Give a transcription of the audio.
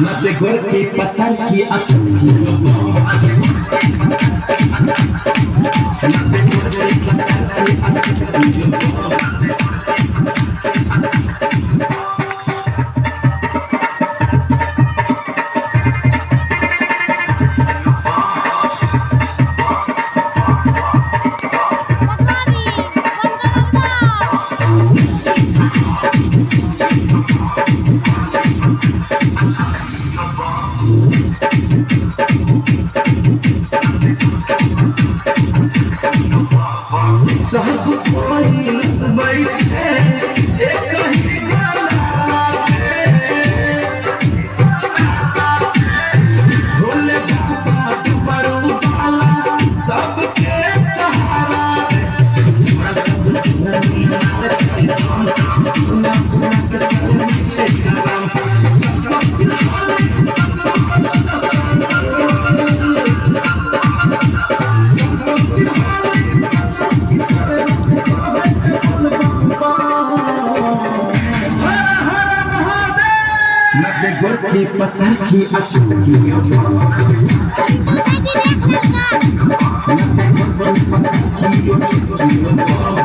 नचे गोरकी पतरकी अटकी नचे गोरकी पतरकी सब कोई बैठे एक ही गाना भोले बाबा डुबरू वाला सबके सहारा नचे गोरकी पतरकी अटकी नचे गोरकी पतरकी अटकी